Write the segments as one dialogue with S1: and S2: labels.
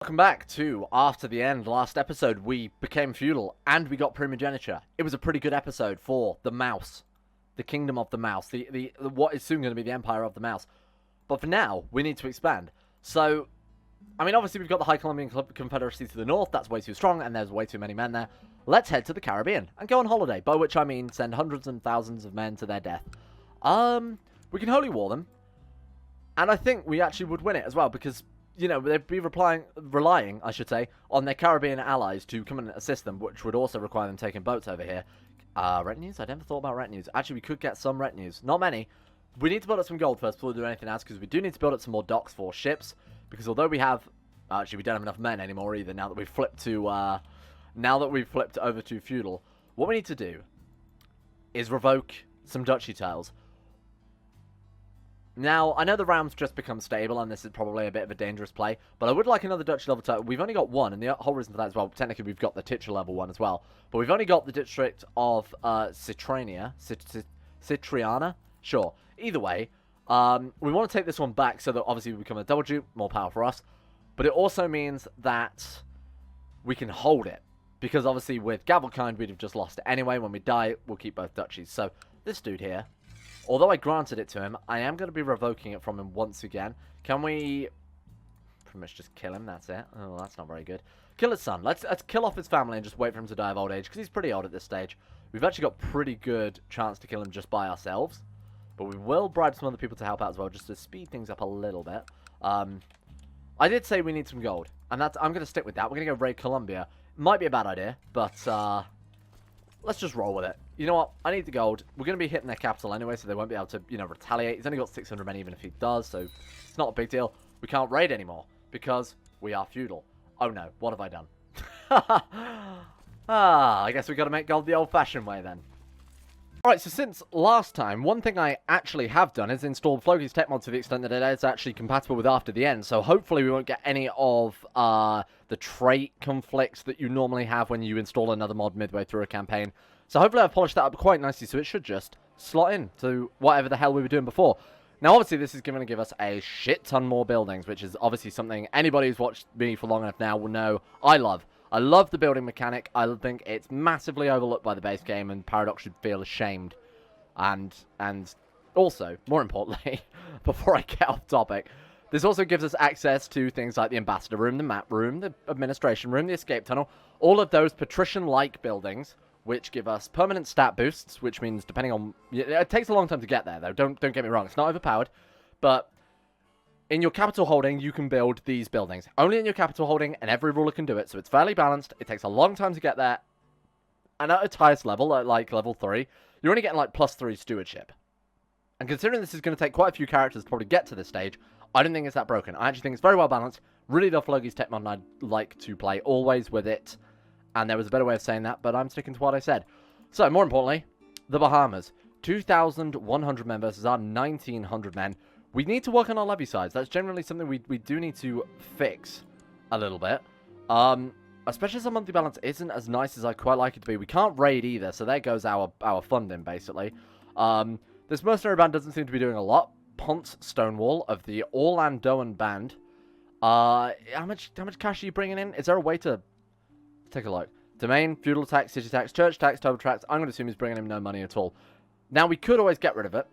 S1: Welcome back to After the End. Last episode, we became feudal and we got primogeniture. It was a pretty good episode for the mouse, the kingdom of the mouse, the what is soon going to be the empire of the mouse. But for now, we need to expand. So, I mean, obviously we've got the High Colombian Confederacy to the north. That's way too strong, and there's way too many men there. Let's head to the Caribbean and go on holiday. By which I mean send hundreds and thousands of men to their death. We can holy war them, and I think we actually would win it as well because, you know, they'd be relying, I should say, on their Caribbean allies to come and assist them, which would also require them taking boats over here. Retinues? I never thought about retinues. Actually, we could get some retinues. Not many. We need to build up some gold first before we do anything else, because we do need to build up some more docks for ships. Because although we have... Actually, we don't have enough men anymore either, now that we've flipped to... now that we've flipped over to feudal. What we need to do is revoke some duchy tiles. Now, I know the Rams just become stable, and this is probably a bit of a dangerous play, but I would like another Dutch level title. We've only got one, and the whole reason for that as well, technically we've got the titular level one as well, but we've only got the district of Citriana? Sure. Either way, we want to take this one back so that obviously we become a double duke, more power for us, but it also means that we can hold it, because obviously with Gavelkind we'd have just lost it anyway. When we die, we'll keep both duchies. So, this dude here... Although I granted it to him, I am going to be revoking it from him once again. Can we... pretty much just kill him, that's it. Oh, that's not very good. Kill his son. Let's kill off his family and just wait for him to die of old age, because he's pretty old at this stage. We've actually got pretty good chance to kill him just by ourselves. But we will bribe some other people to help out as well, just to speed things up a little bit. I did say we need some gold, and I'm going to stick with that. We're going to go raid Colombia. Might be a bad idea, but let's just roll with it. You know what? I need the gold. We're going to be hitting their capital anyway, so they won't be able to, you know, retaliate. He's only got 600 men even if he does, so it's not a big deal. We can't raid anymore because we are feudal. Oh no, what have I done? I guess we got to make gold the old-fashioned way then. Alright, so since last time, one thing I actually have done is installed Flogi's tech mod to the extent that it is actually compatible with After the End, so hopefully we won't get any of the trait conflicts that you normally have when you install another mod midway through a campaign. So hopefully I've polished that up quite nicely, so it should just slot in to whatever the hell we were doing before. Now, obviously, this is going to give us a shit ton more buildings, which is obviously something anybody who's watched me for long enough now will know I love. I love the building mechanic. I think it's massively overlooked by the base game, and Paradox should feel ashamed. And also, more importantly, before I get off topic, this also gives us access to things like the Ambassador Room, the Map Room, the Administration Room, the Escape Tunnel, all of those patrician-like buildings, which give us permanent stat boosts, which means depending on... It takes a long time to get there, though. Don't get me wrong. It's not overpowered. But in your capital holding, you can build these buildings. Only in your capital holding, and every ruler can do it. So it's fairly balanced. It takes a long time to get there. And at its highest level, at like level 3, you're only getting like +3 stewardship. And considering this is going to take quite a few characters to probably get to this stage, I don't think it's that broken. I actually think it's very well balanced. Really love Flogi's tech mod, and I'd like to play always with it. And there was a better way of saying that, but I'm sticking to what I said. So, more importantly, the Bahamas. 2,100 men versus our 1,900 men. We need to work on our levy size. That's generally something we do need to fix a little bit. Especially as our monthly balance isn't as nice as I quite like it to be. We can't raid either, so there goes our funding, basically. This mercenary band doesn't seem to be doing a lot. Ponce Stonewall of the Orlandoan band. How much cash are you bringing in? Is there a way to... Take a look. Domain, feudal tax, city tax, church tax, total tax. I'm going to assume he's bringing him no money at all. Now, we could always get rid of it,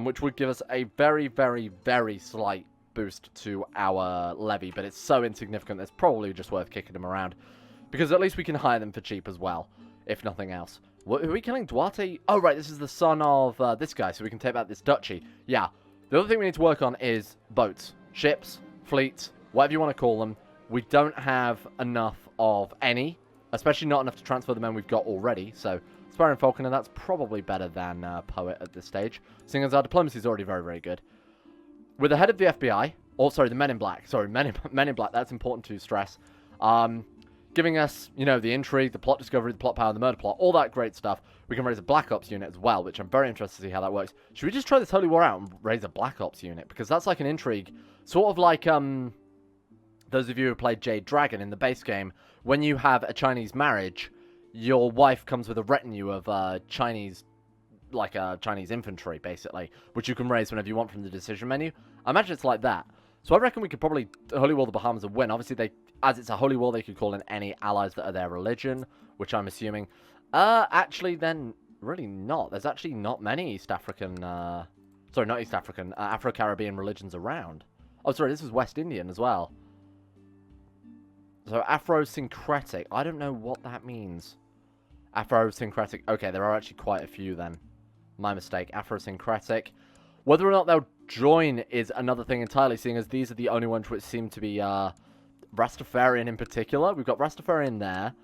S1: which would give us a very, very, very slight boost to our levy, but it's so insignificant that it's probably just worth kicking him around, because at least we can hire them for cheap as well, if nothing else. What, are we killing Duarte? Oh, right, this is the son of this guy, so we can take back this duchy. Yeah. The other thing we need to work on is boats, ships, fleets, whatever you want to call them. We don't have enough of any, especially not enough to transfer the men we've got already. So, Sparrow and Falconer, that's probably better than Poet at this stage, seeing as our diplomacy is already very, very good. With the head of the FBI, or sorry, the Men in Black. Sorry, Men in Black, that's important to stress. Giving us, you know, the intrigue, the plot discovery, the plot power, the murder plot, all that great stuff. We can raise a Black Ops unit as well, which I'm very interested to see how that works. Should we just try this Holy War out and raise a Black Ops unit? Because that's like an intrigue, sort of like, those of you who played Jade Dragon in the base game, when you have a Chinese marriage, your wife comes with a retinue of Chinese, like Chinese infantry, basically, which you can raise whenever you want from the decision menu. I imagine it's like that. So I reckon we could probably Holy War the Bahamas and win. Obviously, they as it's a holy war, they could call in any allies that are their religion, which I'm assuming. Actually, then, really not. There's actually not many East African, sorry, not East African, Afro-Caribbean religions around. Oh, sorry, this was West Indian as well. So, Afro-syncretic. I don't know what that means. Afro-syncretic. Okay, there are actually quite a few then. My mistake. Afro-syncretic. Whether or not they'll join is another thing entirely, seeing as these are the only ones which seem to be Rastafarian in particular. We've got Rastafarian there.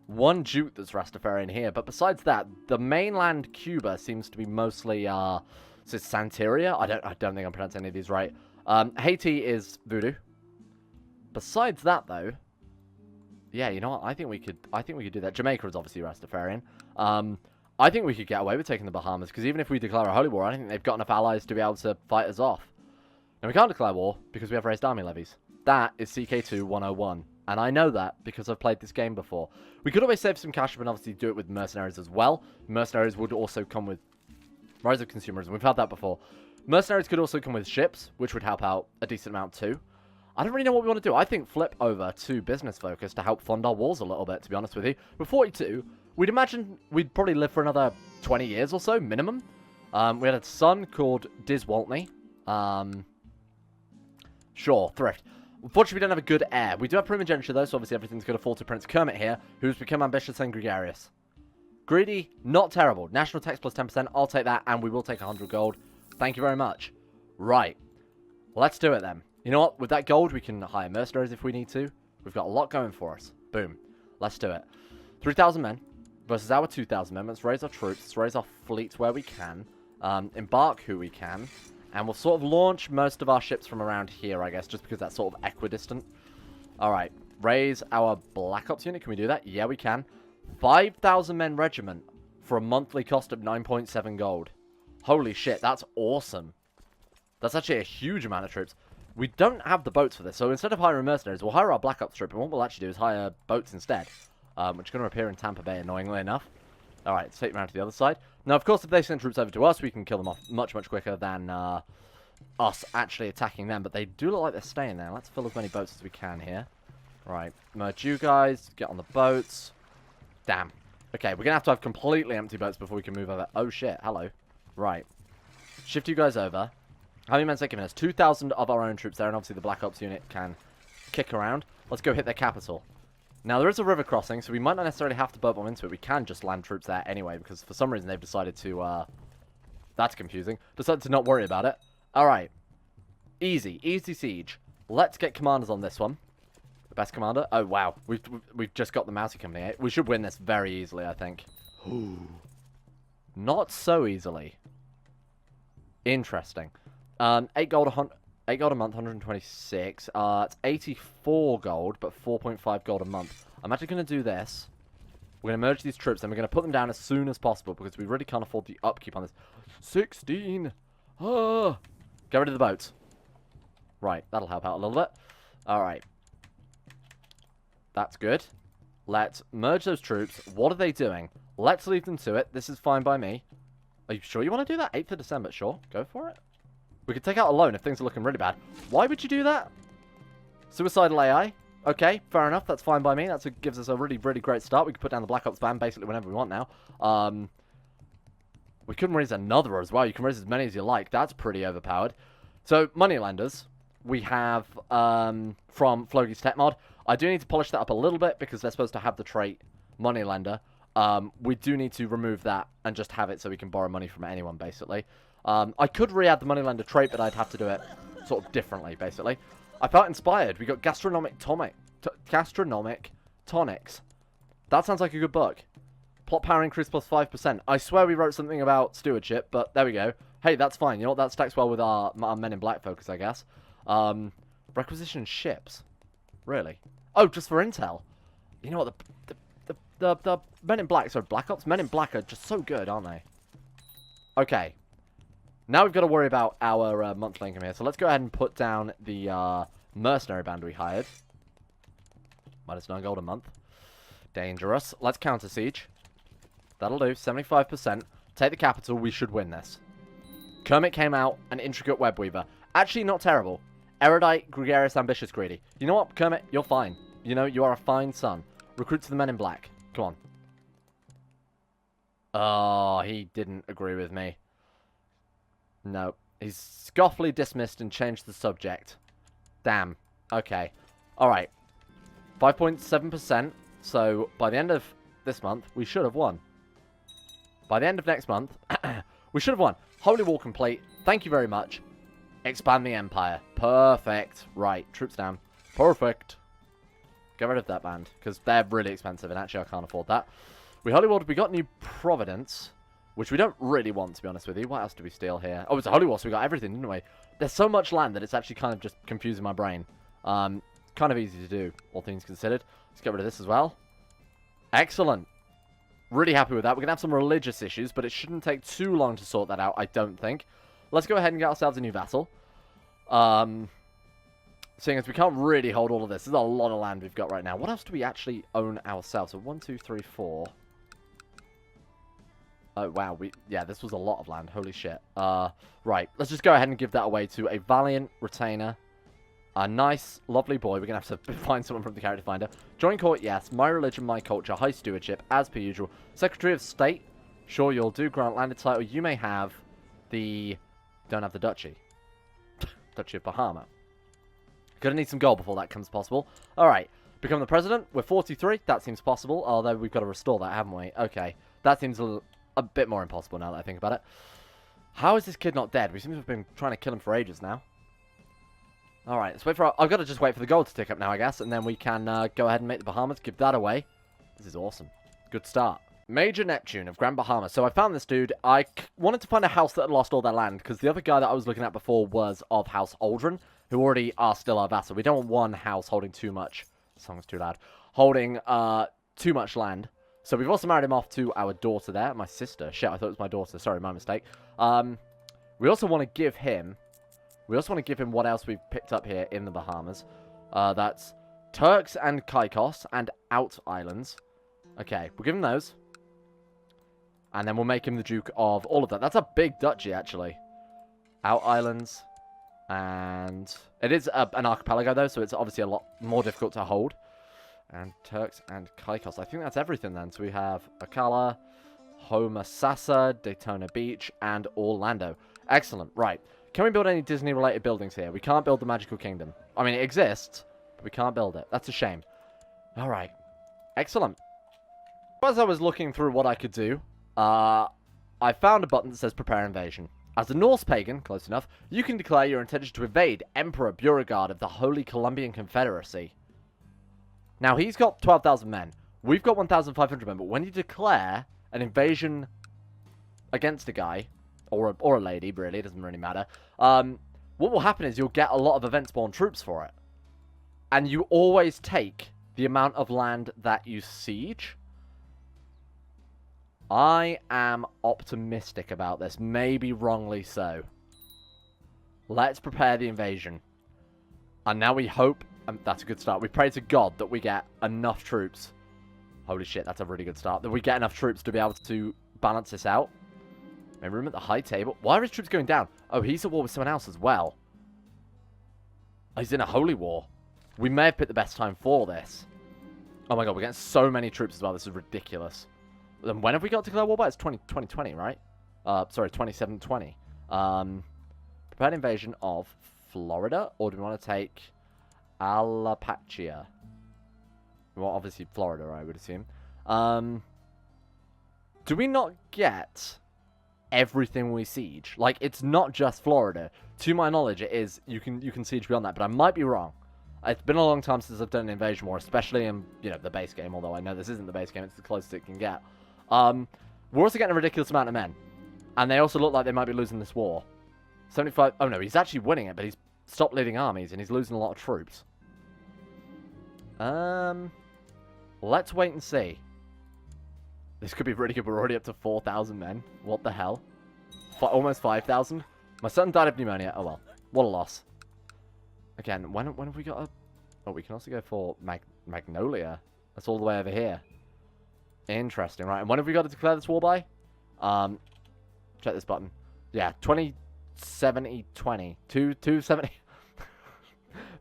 S1: One Jute that's Rastafarian here. But besides that, the mainland Cuba seems to be mostly so Santeria. I don't think I'm pronouncing any of these right. Haiti is Voodoo. Besides that, though, yeah, you know what? I think we could do that. Jamaica is obviously Rastafarian. I think we could get away with taking the Bahamas, because even if we declare a holy war, I don't think they've got enough allies to be able to fight us off. And we can't declare war because we have raised army levies. That is CK2 101. And I know that because I've played this game before. We could always save some cash and obviously do it with mercenaries as well. Mercenaries would also come with Rise of Consumerism. We've had that before. Mercenaries could also come with ships, which would help out a decent amount too. I don't really know what we want to do. I think flip over to business focus to help fund our wars a little bit, to be honest with you. With 42, we'd imagine we'd probably live for another 20 years or so, minimum. We had a son called Elias Waltney. Sure, thrift. Unfortunately, we don't have a good heir. We do have primogeniture, though, so obviously everything's going to fall to Prince Kermit here, who's become ambitious and gregarious. Greedy, not terrible. National tax plus 10%, I'll take that, and we will take 100 gold. Thank you very much. Right. Let's do it, then. You know what? With that gold, we can hire mercenaries if we need to. We've got a lot going for us. Boom. Let's do it. 3,000 men versus our 2,000 men. Let's raise our troops. Let's raise our fleets where we can. Embark who we can. And we'll sort of launch most of our ships from around here, I guess, just because that's sort of equidistant. Alright. Raise our Black Ops unit. Can we do that? Yeah, we can. 5,000 men regiment for a monthly cost of 9.7 gold. Holy shit, that's awesome. That's actually a huge amount of troops. We don't have the boats for this, so instead of hiring mercenaries, we'll hire our Black Ops troop, and what we'll actually do is hire boats instead, which are going to appear in Tampa Bay, annoyingly enough. Alright, let's take them around to the other side. Now, of course, if they send troops over to us, we can kill them off much, much quicker than us actually attacking them, but they do look like they're staying there. Let's fill as many boats as we can here. Right, merge you guys, get on the boats. Damn. Okay, we're going to have completely empty boats before we can move over. Oh, shit, hello. Right. Shift you guys over. How many men's they giving us? 2,000 of our own troops there, and obviously the Black Ops unit can kick around. Let's go hit their capital. Now, there is a river crossing, so we might not necessarily have to boat bomb into it. We can just land troops there anyway, because for some reason they've decided to, that's confusing. Decided to not worry about it. Alright. Easy. Easy siege. Let's get commanders on this one. The best commander? Oh, wow. We've just got the Mousy Company, eh? We should win this very easily, I think. Not so easily. Interesting. 8 gold a month, 126. It's 84 gold, but 4.5 gold a month. I'm actually going to do this. We're going to merge these troops, and we're going to put them down as soon as possible, because we really can't afford the upkeep on this. 16! Ah! Get rid of the boats. Right, that'll help out a little bit. Alright. That's good. Let's merge those troops. What are they doing? Let's leave them to it. This is fine by me. Are you sure you want to do that? 8th of December, sure. Go for it. We could take out a loan if things are looking really bad. Why would you do that? Suicidal AI. Okay, fair enough. That's fine by me. That gives us a really, really great start. We can put down the Black Ops ban basically whenever we want now. We couldn't raise another as well. You can raise as many as you like. That's pretty overpowered. So, moneylenders. We have from Flogi's Tech Mod. I do need to polish that up a little bit because they're supposed to have the trait moneylender. We do need to remove that and just have it so we can borrow money from anyone, basically. I could re-add the moneylender trait, but I'd have to do it sort of differently, basically. I felt inspired. We got gastronomic tonics. That sounds like a good book. Plot power increase plus 5%. I swear we wrote something about stewardship, but there we go. Hey, that's fine. You know what? That stacks well with our Men in Black focus, I guess. Requisition ships. Really? Oh, just for intel. You know what? The Men in Black, sorry, Black Ops? Men in Black are just so good, aren't they? Okay. Now we've got to worry about our monthly income here. So let's go ahead and put down the mercenary band we hired. Minus 9 gold a month. Dangerous. Let's counter siege. That'll do. 75%. Take the capital. We should win this. Kermit came out. An intricate web weaver. Actually, not terrible. Erudite, gregarious, ambitious, greedy. You know what, Kermit? You're fine. You know, you are a fine son. Recruit to the men in black. Come on. Oh, he didn't agree with me. No. He's scoffily dismissed and changed the subject. Damn. Okay. Alright. 5.7%. So, by the end of this month, we should have won. By the end of next month, we should have won. Holy War complete. Thank you very much. Expand the Empire. Perfect. Right. Troops down. Perfect. Get rid of that band, because they're really expensive, and actually I can't afford that. We Holy War. We got New Providence, which we don't really want, to be honest with you. What else do we steal here? Oh, it's a Holy War, so we got everything, didn't we? There's so much land that it's actually kind of just confusing my brain. Kind of easy to do, all things considered. Let's get rid of this as well. Excellent. Really happy with that. We're going to have some religious issues, but it shouldn't take too long to sort that out, I don't think. Let's go ahead and get ourselves a new vassal. Seeing as we can't really hold all of this. There's a lot of land we've got right now. What else do we actually own ourselves? So 1, 2, 3, 4. Oh, wow. Yeah, this was a lot of land. Holy shit. Right. Let's just go ahead and give that away to a valiant retainer. A nice, lovely boy. We're going to have to find someone from the character finder. Join court, yes. My religion, my culture. High stewardship, as per usual. Secretary of State. Sure, you'll do. Grant landed title. You may have the... Don't have the duchy. Duchy of Bahama. Gonna need some gold before that comes possible. Alright. Become the president. We're 43. That seems possible. Although we've got to restore that, haven't we? Okay. That seems a bit more impossible now that I think about it. How is this kid not dead? We seem to have been trying to kill him for ages now. Alright, let's wait for I've got to just wait for the gold to tick up now, I guess. And then we can go ahead and make the Bahamas. Give that away. This is awesome. Good start. Major Neptune of Grand Bahama. So I found this dude. I wanted to find a house that had lost all their land. Because the other guy that I was looking at before was of House Aldrin. Who already are still our vassal. We don't want one house holding too much. The song's too loud. Holding too much land. So we've also married him off to our daughter there. My sister. Shit, I thought it was my daughter. Sorry, my mistake. We also want to give him... We also want to give him what else we've picked up here in the Bahamas. That's Turks and Caicos and Out Islands. Okay, we'll give him those. And then we'll make him the Duke of all of that. That's a big duchy, actually. Out Islands. And it is an archipelago, though, so it's obviously a lot more difficult to hold. And Turks and Caicos. I think that's everything, then. So we have Akala, Homosassa, Daytona Beach, and Orlando. Excellent. Right. Can we build any Disney-related buildings here? We can't build the Magical Kingdom. I mean, it exists, but we can't build it. That's a shame. All right. Excellent. As I was looking through what I could do, I found a button that says Prepare Invasion. As a Norse pagan, close enough, you can declare your intention to invade Emperor Beauregard of the Holy Columbian Confederacy. Now, he's got 12,000 men. We've got 1,500 men, but when you declare an invasion against a guy, or a lady, really, it doesn't really matter, what will happen is you'll get a lot of event-spawn troops for it. And you always take the amount of land that you siege. I am optimistic about this. Maybe wrongly so. Let's prepare the invasion. And now we hope... that's a good start. We pray to God that we get enough troops. Holy shit, that's a really good start. That we get enough troops to be able to balance this out. Maybe room at the high table. Why are his troops going down? Oh, he's at war with someone else as well. Oh, he's in a holy war. We may have picked the best time for this. Oh my god, we're getting so many troops as well. This is ridiculous. Then when have we got to declare war by? It's 2020, right? Sorry, 2720. Prepared invasion of Florida? Or do we want to take Alapachia? Well, obviously Florida, I would assume. Do we not get everything we siege? Like, it's not just Florida. To my knowledge, it is. You can siege beyond that, but I might be wrong. It's been a long time since I've done an invasion war, especially in, you know, the base game, although I know this isn't the base game, it's the closest it can get. We're also getting a ridiculous amount of men. And they also look like they might be losing this war. 75... Oh, no, he's actually winning it, but he's stopped leading armies, and he's losing a lot of troops. Let's wait and see. This could be really good. We're already up to 4,000 men. What the hell? Almost 5,000? My son died of pneumonia. Oh, well. What a loss. Again, when have we got a... Oh, we can also go for Magnolia. That's all the way over here. Interesting, right. And when have we got to declare this war by? Check this button. Yeah, 2070-20. 270...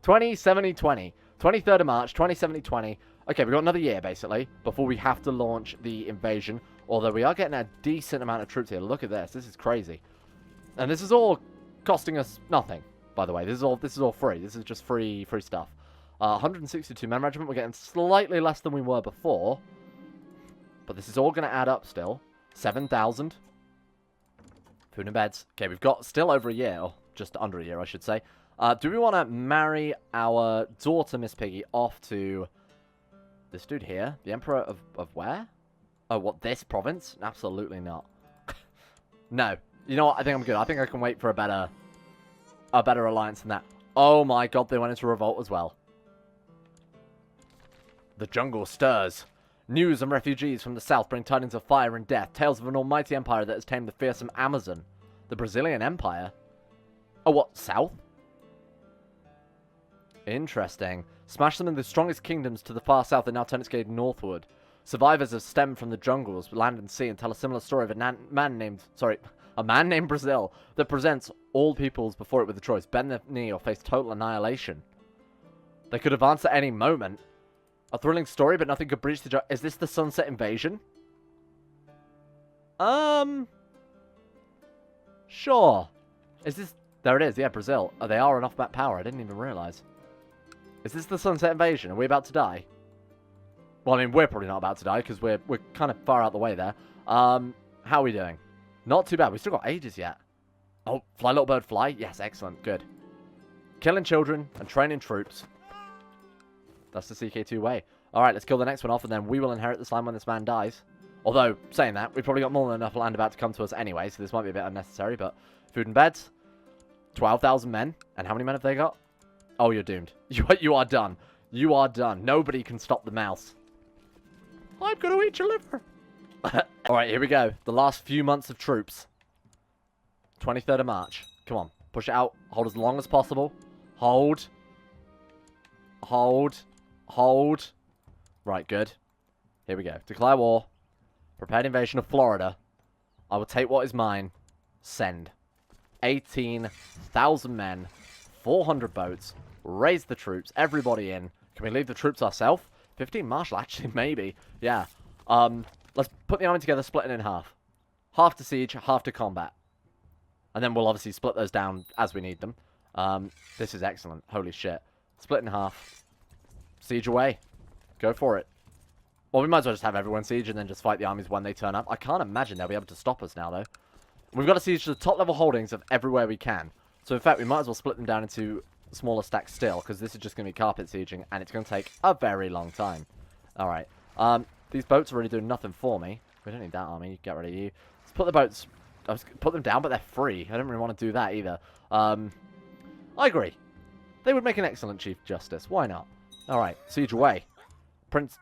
S1: 2070-20. 23rd of March, 2070-20. Okay, we've got another year, basically, before we have to launch the invasion. Although we are getting a decent amount of troops here. Look at this. This is crazy. And this is all costing us nothing, by the way. This is all free. This is just free stuff. 162 men regiment. We're getting slightly less than we were before. But this is all going to add up still. 7,000. Food and beds. Okay, we've got still over a year. Or just under a year, I should say. Do we want to marry our daughter, Miss Piggy, off to this dude here? The Emperor of where? Oh, what, this province? Absolutely not. No. You know what? I think I'm good. I think I can wait for a better alliance than that. Oh my god, they went into revolt as well. The jungle stirs. News and refugees from the south bring tidings of fire and death. Tales of an almighty empire that has tamed the fearsome Amazon. The Brazilian Empire? Oh, what? South? Interesting. Smash them in the strongest kingdoms to the far south and now turn its gate northward. Survivors have stemmed from the jungles, land and sea, and tell a similar story of a man named Brazil that presents all peoples before it with a choice: bend the knee or face total annihilation. They could advance at any moment. A thrilling story, but nothing could breach the Is this the Sunset Invasion? Sure. Is this... There it is, yeah, Brazil. Oh, they are an off-map power, I didn't even realise. Is this the Sunset Invasion? Are we about to die? Well, I mean, we're probably not about to die, because we're kind of far out the way there. How are we doing? Not too bad. We've still got ages yet. Oh, fly, little bird, fly. Yes, excellent. Good. Killing children and training troops. That's the CK2 way. Alright, let's kill the next one off, and then we will inherit this land when this man dies. Although, saying that, we've probably got more than enough land about to come to us anyway, so this might be a bit unnecessary, but... Food and beds. 12,000 men. And how many men have they got? Oh, you're doomed. You are done. You are done. Nobody can stop the mouse. I'm going to eat your liver. Alright, here we go. The last few months of troops. 23rd of March. Come on. Push it out. Hold as long as possible. Hold. Hold. Hold. Right, good. Here we go. Declare war. Prepared invasion of Florida. I will take what is mine. Send. 18,000 men. 400 boats. Raise the troops. Everybody in. Can we leave the troops ourselves? 15 marshal, actually, maybe. Yeah. Let's put the army together, split it in half. Half to siege, half to combat. And then we'll obviously split those down as we need them. This is excellent. Holy shit. Split in half. Siege away. Go for it. Well, we might as well just have everyone siege and then just fight the armies when they turn up. I can't imagine they'll be able to stop us now, though. We've got to siege the top level holdings of everywhere we can. So, in fact, we might as well split them down into smaller stacks still, because this is just going to be carpet sieging, and it's going to take a very long time. Alright. These boats are really doing nothing for me. We don't need that army. Get rid of you. Let's put the boats... put them down, but they're free. I don't really want to do that either. I agree. They would make an excellent Chief Justice. Why not? Alright. Siege away. Prince...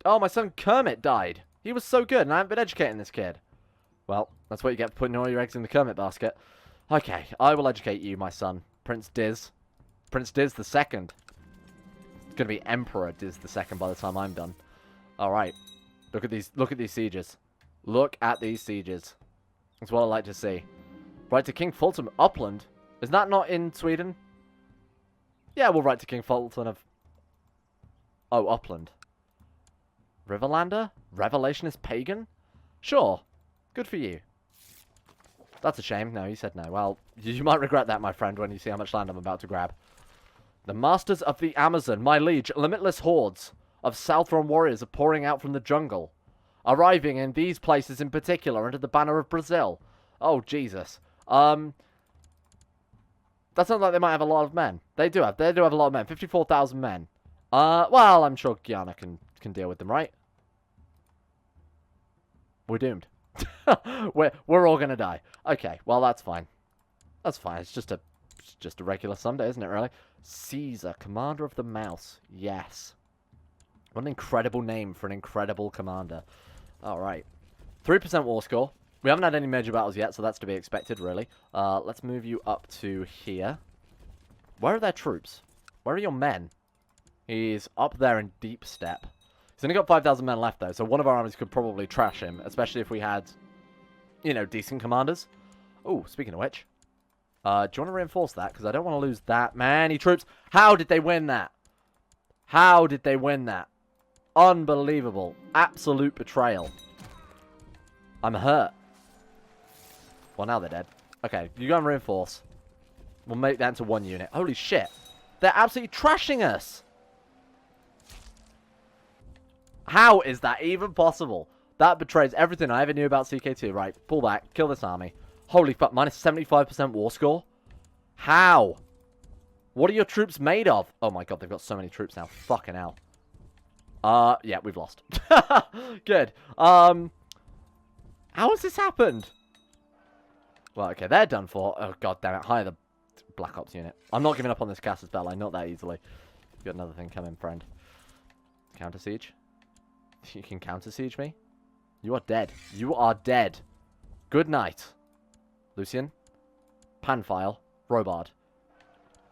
S1: Oh, my son Kermit died. He was so good, and I haven't been educating this kid. Well, that's what you get for putting all your eggs in the Kermit basket. Okay, I will educate you, my son. Prince Diz. Prince Diz the Second. It's going to be Emperor Diz the Second by the time I'm done. Alright. Look at these sieges. Look at these sieges. That's what I like to see. Right to King Fulton Upland. Is that not in Sweden? Yeah, we'll write to King Fulton of... Oh, Upland. Riverlander? Revelationist Pagan? Sure. Good for you. That's a shame. No, you said no. Well, you might regret that, my friend, when you see how much land I'm about to grab. The Masters of the Amazon, my liege, limitless hordes of Southron warriors are pouring out from the jungle, arriving in these places in particular under the banner of Brazil. Oh, Jesus. That sounds like they might have a lot of men. They do have a lot of men. 54,000 men. Well, I'm sure Guyana can deal with them, right? We're doomed. we're all gonna die. Okay, well that's fine. That's fine. It's just a regular Sunday, isn't it? Really? Caesar, commander of the mouse. Yes. What an incredible name for an incredible commander. All right. 3% war score. We haven't had any major battles yet, so that's to be expected, really. Let's move you up to here. Where are their troops? Where are your men? He's up there in deep step. He's only got 5,000 men left, though, so one of our armies could probably trash him, especially if we had, you know, decent commanders. Oh, speaking of which, Do you want to reinforce that? Because I don't want to lose that many troops. How did they win that? How did they win that? Unbelievable. Absolute betrayal. I'm hurt. Well, now they're dead. Okay, you go and reinforce. We'll make that into one unit. Holy shit. They're absolutely trashing us. How is that even possible? That betrays everything I ever knew about CK2. Right, pull back. Kill this army. Holy fuck, minus 75% war score? How? What are your troops made of? Oh my god, they've got so many troops now. Fucking hell. Yeah, we've lost. Good. How has this happened? Well, okay, they're done for. Oh god damn it, hire the Black Ops unit. I'm not giving up on this Casus Belli, not that easily. You've got another thing coming, friend. Counter siege? You can counter siege me? You are dead. You are dead. Good night. Lucian. Panfile. Robard.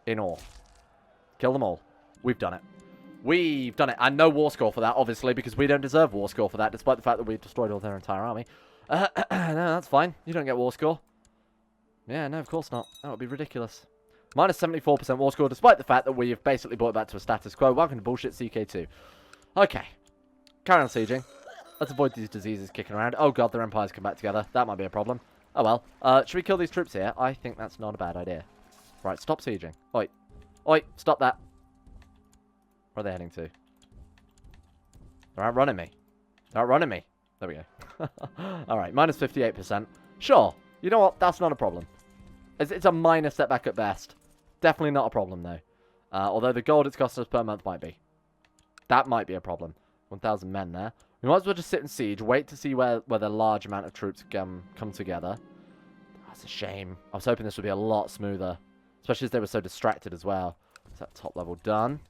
S1: In all. Kill them all. We've done it. We've done it. And no war score for that, obviously, because we don't deserve war score for that, despite the fact that we've destroyed all their entire army. No, that's fine. You don't get war score. Yeah, no, of course not. That would be ridiculous. Minus 74% war score, despite the fact that we've basically brought it back to a status quo. Welcome to bullshit CK2. Okay. Carry on sieging. Let's avoid these diseases kicking around. Oh god, their empires come back together. That might be a problem. Oh well. Should we kill these troops here? I think that's not a bad idea. Right, stop sieging. Oi. Oi, stop that. Where are they heading to? They're outrunning me. They're outrunning me. There we go. Alright, minus 58%. Sure. You know what? That's not a problem. It's a minor setback at best. Definitely not a problem, though. Although the gold it's costing us per month might be. That might be a problem. 1,000 men there. We might as well just sit and siege. Wait to see where the large amount of troops come together. That's a shame. I was hoping this would be a lot smoother. Especially as they were so distracted as well. Is that top level done?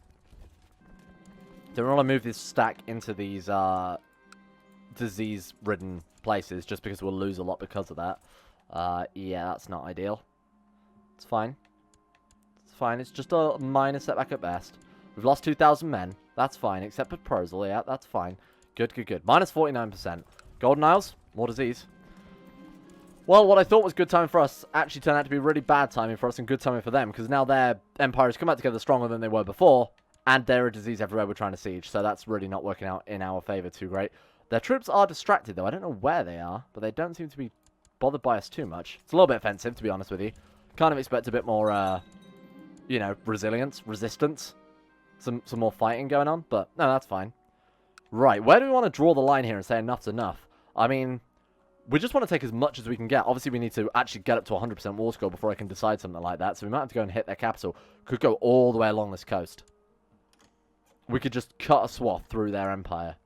S1: Don't want to move this stack into these disease-ridden places just because we'll lose a lot because of that. Yeah, that's not ideal. It's fine. It's fine. It's just a minor setback at best. We've lost 2,000 men. That's fine. Except for Prosel. Yeah, that's fine. Good, good, good. Minus 49%. Golden Isles. More disease. Well, what I thought was good timing for us actually turned out to be really bad timing for us and good timing for them. Because now their empires come back together stronger than they were before. And there are disease everywhere we're trying to siege. So that's really not working out in our favor too great. Their troops are distracted, though. I don't know where they are. But they don't seem to be bothered by us too much. It's a little bit offensive, to be honest with you. Kind of expect a bit more, you know, resilience, resistance. Some more fighting going on, but no, that's fine. Right, where do we want to draw the line here and say enough's enough? I mean, we just want to take as much as we can get. Obviously, we need to actually get up to 100% war score before I can decide something like that, so we might have to go and hit their capital. Could go all the way along this coast. We could just cut a swath through their empire.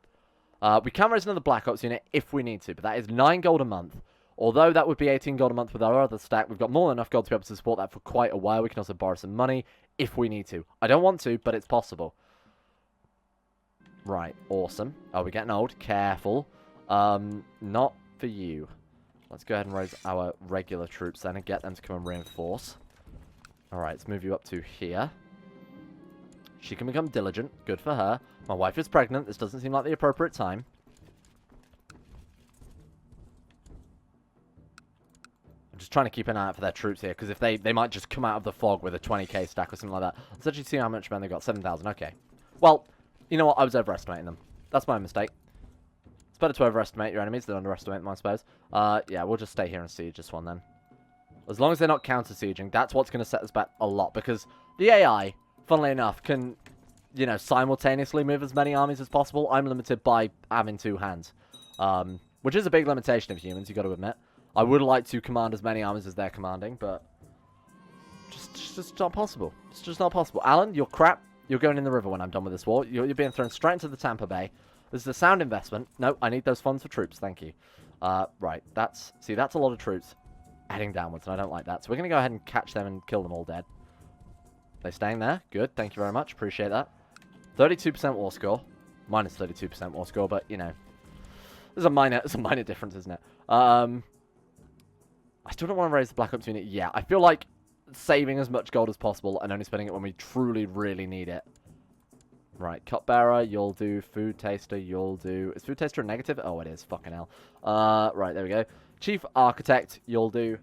S1: We can raise another Black Ops unit if we need to, but that is 9 gold a month. Although that would be 18 gold a month with our other stack, we've got more than enough gold to be able to support that for quite a while. We can also borrow some money if we need to. I don't want to, but it's possible. Right, awesome. Oh, we're getting old. Careful. Not for you. Let's go ahead and raise our regular troops then and get them to come and reinforce. Alright, let's move you up to here. She can become diligent. Good for her. My wife is pregnant. This doesn't seem like the appropriate time. Just trying to keep an eye out for their troops here, because if they might just come out of the fog with a 20k stack or something like that. Let's actually see how much men they've got. 7,000. Okay. Well, you know what? I was overestimating them. That's my mistake. It's better to overestimate your enemies than underestimate them, I suppose. Yeah, we'll just stay here and siege this one then. As long as they're not counter-sieging, that's what's going to set us back a lot, because the AI, funnily enough, can, you know, simultaneously move as many armies as possible. I'm limited by having 2 hands, which is a big limitation of humans, you've got to admit. I would like to command as many armies as they're commanding, but just not possible. It's just not possible. Alan, you're crap. You're going in the river when I'm done with this war. You're being thrown straight into the Tampa Bay. This is a sound investment. No, I need those funds for troops. Thank you. Right. That's a lot of troops heading downwards, and I don't like that. So we're going to go ahead and catch them and kill them all dead. They staying there? Good. Thank you very much. Appreciate that. 32% war score. Minus 32% war score, but, you know. It's a minor difference, isn't it? I still don't want to raise the Black Ops unit yet. I feel like saving as much gold as possible and only spending it when we truly, really need it. Right, Cupbearer, you'll do. Food Taster, you'll do. Is Food Taster a negative? Oh, it is. Fucking hell. Right, there we go. Chief Architect, you'll do.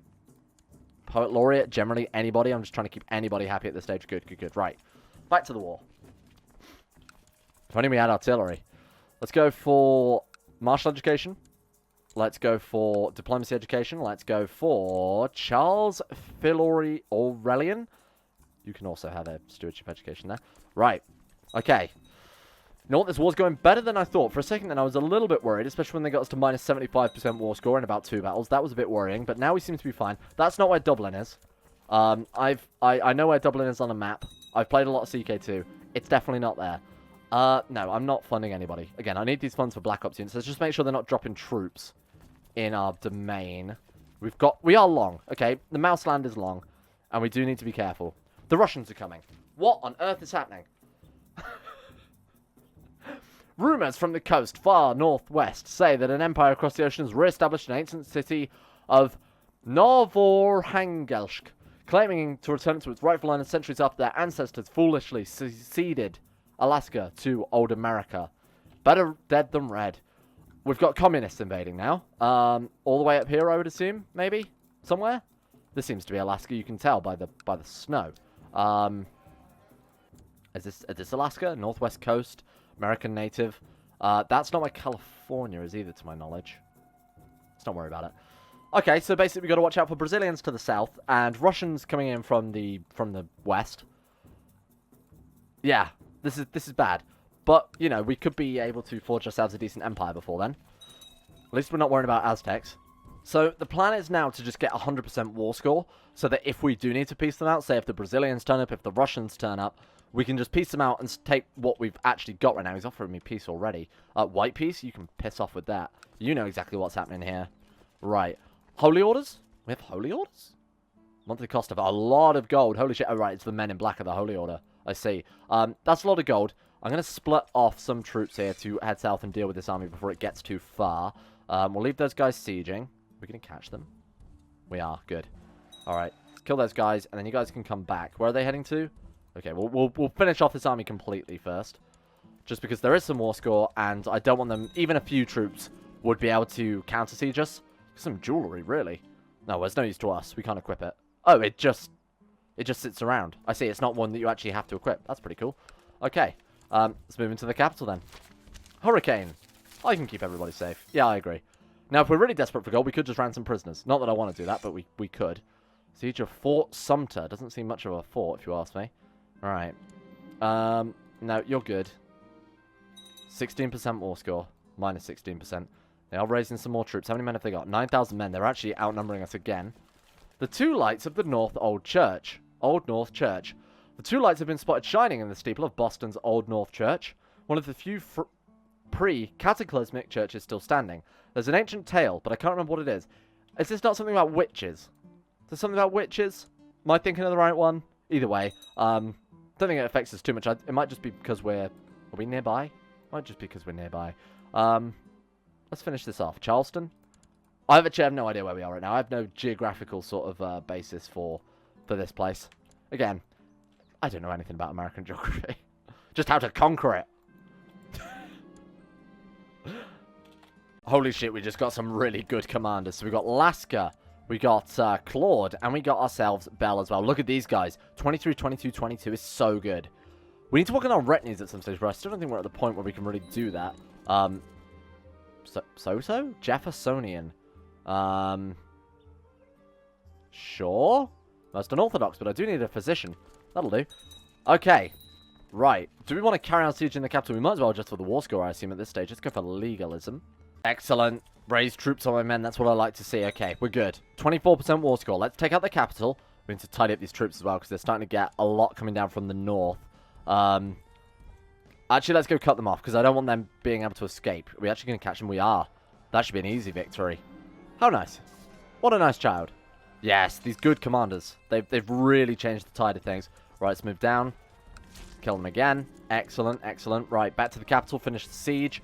S1: Poet laureate, generally anybody. I'm just trying to keep anybody happy at this stage. Good, good, good. Right. Back to the war. If only we had artillery. Let's go for martial education. Let's go for diplomacy education. Let's go for Charles Filori Aurelian. You can also have a stewardship education there. Right. Okay. You know what? This war's going better than I thought. For a second then, I was a little bit worried, especially when they got us to minus 75% war score in about 2 battles. That was a bit worrying, but now we seem to be fine. That's not where Dublin is. I know where Dublin is on a map. I've played a lot of CK2. It's definitely not there. No, I'm not funding anybody. Again, I need these funds for Black Ops units. Let's just make sure they're not dropping troops in our domain. We are long, okay? The mouse land is long, and we do need to be careful. The Russians are coming. What on earth is happening? Rumors from the coast far northwest say that an empire across the ocean has re-established an ancient city of Novorhangelsk, claiming to return to its rightful line centuries after their ancestors foolishly ceded Alaska to old America. Better dead than red. We've got communists invading now. All the way up here, I would assume, maybe somewhere. This seems to be Alaska. You can tell by the snow. Is this Alaska? Northwest coast, American native. That's not where California is either, to my knowledge. Let's not worry about it. Okay, so basically we've got to watch out for Brazilians to the south and Russians coming in from the west. Yeah, this is bad. But, you know, we could be able to forge ourselves a decent empire before then. At least we're not worrying about Aztecs. So the plan is now to just get 100% war score, so that if we do need to piece them out, say if the Brazilians turn up, if the Russians turn up, we can just piece them out and take what we've actually got right now. He's offering me peace already. White peace, you can piss off with that. You know exactly what's happening here. Right. Holy orders? We have holy orders? Monthly cost of a lot of gold. Holy shit. Oh, right, it's the men in black of the holy order. I see. That's a lot of gold. I'm going to split off some troops here to head south and deal with this army before it gets too far. We'll leave those guys sieging. We're going to catch them. We are. Good. Alright. Kill those guys, and then you guys can come back. Where are they heading to? Okay, we'll finish off this army completely first. Just because there is some war score, and I don't want them... Even a few troops would be able to counter-siege us. Some jewelry, really. No, there's no use to us. We can't equip it. Oh, it just sits around. I see. It's not one that you actually have to equip. That's pretty cool. Okay. Let's move into the capital then. Hurricane. I can keep everybody safe. Yeah, I agree. Now, if we're really desperate for gold, we could just ransom prisoners. Not that I want to do that, but we could. Siege of Fort Sumter. Doesn't seem much of a fort, if you ask me. Alright. No, you're good. 16% war score. Minus 16%. They are raising some more troops. How many men have they got? 9,000 men. They're actually outnumbering us again. The two lights of the North Old Church. Old North Church. The two lights have been spotted shining in the steeple of Boston's Old North Church. One of the few pre-cataclysmic churches still standing. There's an ancient tale, but I can't remember what it is. Is this not something about witches? Is there something about witches? Am I thinking of the right one? Either way, don't think it affects us too much. It might just be because we're... Are we nearby? It might just be because we're nearby. Let's finish this off. Charleston? I actually have no idea where we are right now. I have no geographical sort of basis for this place. Again, I don't know anything about American geography. Just how to conquer it. Holy shit, we just got some really good commanders. So we got Lasker, we got Claude, and we got ourselves Bell as well. Look at these guys. 23, 22, 22 is so good. We need to work on our retinues at some stage, but I still don't think we're at the point where we can really do that. So? Jeffersonian. Sure. Most unorthodox, but I do need a physician. That'll do. Okay. Right. Do we want to carry on sieging the capital? We might as well just for the war score, I assume, at this stage. Let's go for legalism. Excellent. Raise troops on my men. That's what I like to see. Okay, we're good. 24% war score. Let's take out the capital. We need to tidy up these troops as well, because they're starting to get a lot coming down from the north. Actually, let's go cut them off, because I don't want them being able to escape. Are we actually going to catch them? We are. That should be an easy victory. How nice. What a nice child. Yes, these good commanders. They've really changed the tide of things. Right, let's move down. Kill them again. Excellent, excellent. Right, back to the capital. Finish the siege.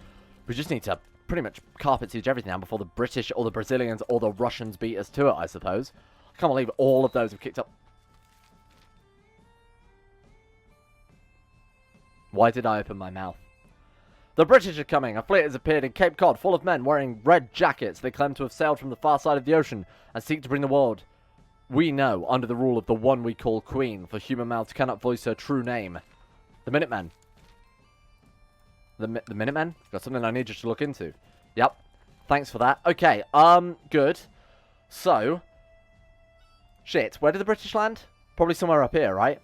S1: We just need to pretty much carpet siege everything now before the British or the Brazilians or the Russians beat us to it, I suppose. I can't believe all of those have kicked up. Why did I open my mouth? The British are coming. A fleet has appeared in Cape Cod full of men wearing red jackets. They claim to have sailed from the far side of the ocean and seek to bring the world we know, under the rule of the one we call Queen, for human mouths cannot voice her true name. The Minutemen. The Minutemen? Got something I need you to look into. Yep. Thanks for that. Okay, good. So, shit, where did the British land? Probably somewhere up here, right?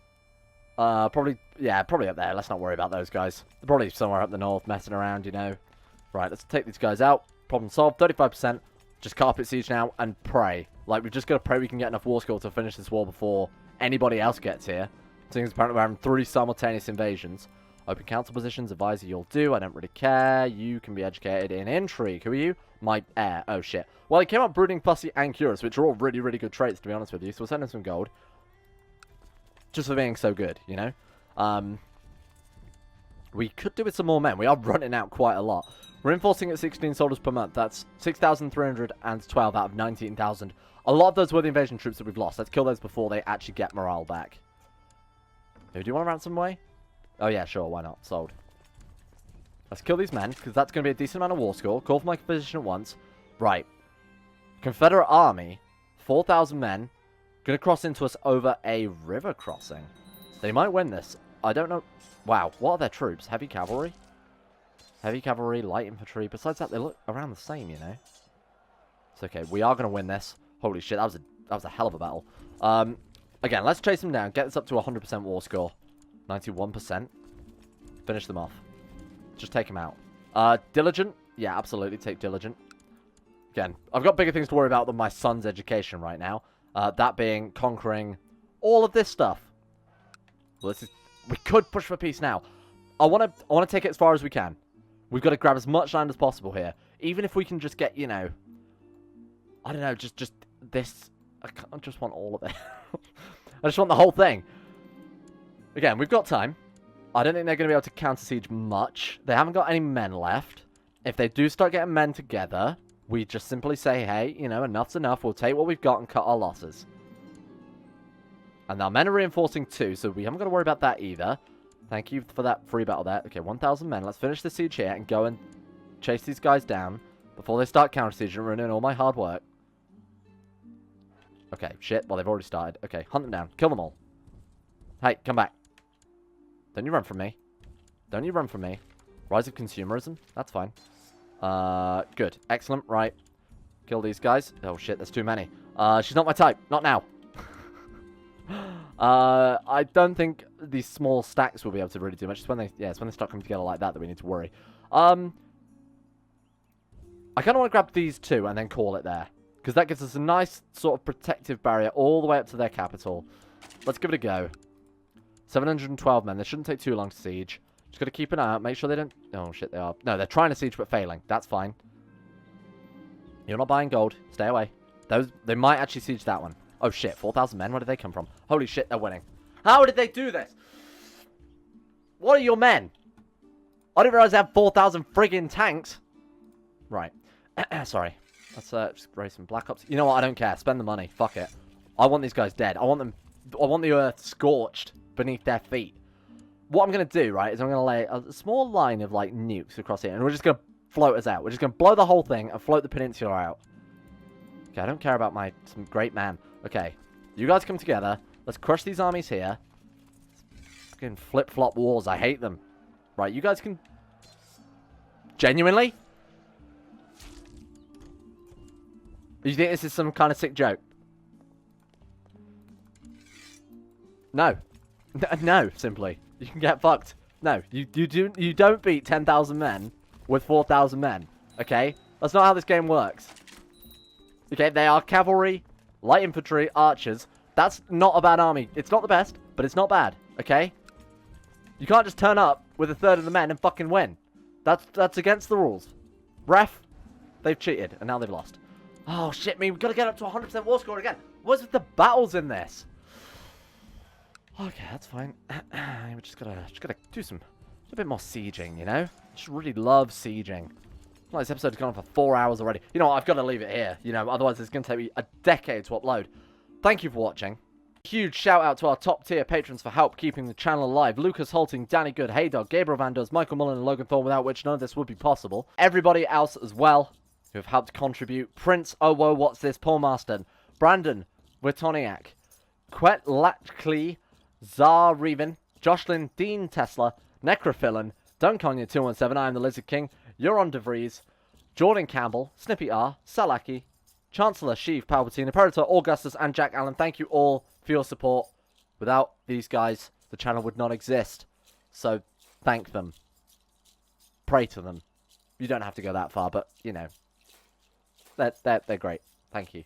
S1: Probably up there. Let's not worry about those guys. They're probably somewhere up the north, messing around, you know. Right, let's take these guys out. Problem solved, 35%. Just carpet siege now and pray. Like, we've just got to pray we can get enough war score to finish this war before anybody else gets here. Seeing as apparently we're having 3 simultaneous invasions. Open council positions, advisor you'll do. I don't really care. You can be educated in intrigue. Who are you? My heir. Oh, shit. Well, he came up brooding, fussy, and curious, which are all really, really good traits, to be honest with you. So we'll send him some gold. Just for being so good, you know? We could do with some more men. We are running out quite a lot. We're enforcing at 16 soldiers per month. That's 6,312 out of 19,000. A lot of those were the invasion troops that we've lost. Let's kill those before they actually get morale back. Do you want to ransom away? Oh, yeah, sure. Why not? Sold. Let's kill these men, because that's going to be a decent amount of war score. Call for my position at once. Right. Confederate army, 4,000 men, going to cross into us over a river crossing. They might win this. I don't know. Wow, what are their troops? Heavy cavalry? Heavy cavalry, light infantry. Besides that, they look around the same, you know. It's okay. We are going to win this. Holy shit, that was a hell of a battle. Again, let's chase them down. Get this up to 100% war score. 91%. Finish them off. Just take them out. Diligent? Yeah, absolutely. Take Diligent. Again, I've got bigger things to worry about than my son's education right now. That being conquering all of this stuff. Well, we could push for peace now. I want to take it as far as we can. We've got to grab as much land as possible here. Even if we can just get, you know, I don't know, just this. I just want all of it. I just want the whole thing. Again, we've got time. I don't think they're going to be able to counter-siege much. They haven't got any men left. If they do start getting men together, we just simply say, hey, you know, enough's enough. We'll take what we've got and cut our losses. And our men are reinforcing too, so we haven't got to worry about that either. Thank you for that free battle there. Okay, 1,000 men. Let's finish the siege here and go and chase these guys down before they start counter-siege and ruining all my hard work. Okay, shit. Well, they've already started. Okay, hunt them down. Kill them all. Hey, come back. Don't you run from me. Don't you run from me. Rise of consumerism. That's fine. Good. Excellent. Right. Kill these guys. Oh, shit. There's too many. She's not my type. Not now. I don't think these small stacks will be able to really do much. It's when they start coming together like that we need to worry. I kind of want to grab these two and then call it there. Because that gives us a nice sort of protective barrier all the way up to their capital. Let's give it a go. 712 men. They shouldn't take too long to siege. Just got to keep an eye out. Make sure they don't... Oh, shit, they are. No, they're trying to siege but failing. That's fine. You're not buying gold. Stay away. They might actually siege that one. Oh, shit. 4,000 men. Where did they come from? Holy shit, they're winning. How did they do this? What are your men? I didn't realize they had 4,000 friggin' tanks. Right. Sorry. Let's just raise some Black Ops. You know what? I don't care. Spend the money. Fuck it. I want these guys dead. I want the earth scorched beneath their feet. What I'm going to do, right, is I'm going to lay a small line of, like, nukes across here. And we're just going to float us out. We're just going to blow the whole thing and float the peninsula out. Okay, I don't care about some great man. Okay, you guys come together. Let's crush these armies here. Fucking flip-flop wars. I hate them. Right, you guys can... Genuinely? You think this is some kind of sick joke? No. No, simply. You can get fucked. No, you don't beat 10,000 men with 4,000 men. Okay? That's not how this game works. Okay, they are cavalry, light infantry, archers. That's not a bad army. It's not the best, but it's not bad. Okay? You can't just turn up with a third of the men and fucking win. That's against the rules. Ref, they've cheated, and now they've lost. Oh, shit me. We've got to get up to 100% war score again. What's with the battles in this? Okay, that's fine. We just gotta do a bit more sieging, you know? Just really love sieging. Like, this episode's gone on for 4 hours already. You know what? I've got to leave it here. You know, otherwise it's going to take me a decade to upload. Thank you for watching. Huge shout out to our top tier patrons for help keeping the channel alive. Lucas Holting, Danny Good, Heydog, Gabriel Van Does, Michael Mullen, and Logan Thorne, without which none of this would be possible. Everybody else as well who have helped contribute. Prince, Oh Whoa, What's This, Paul Marston, Brandon, Witoniak, Quet Latchley, Zar Reven, Jocelyn, Dean Tesla, Necrophilin, Dunkonya217, I am the Lizard King, Euron DeVries, Jordan Campbell, Snippy R, Salaki, Chancellor Sheev Palpatine, Imperator Augustus, and Jack Allen. Thank you all for your support. Without these guys, the channel would not exist. So, thank them. Pray to them. You don't have to go that far, but, you know, they're great. Thank you.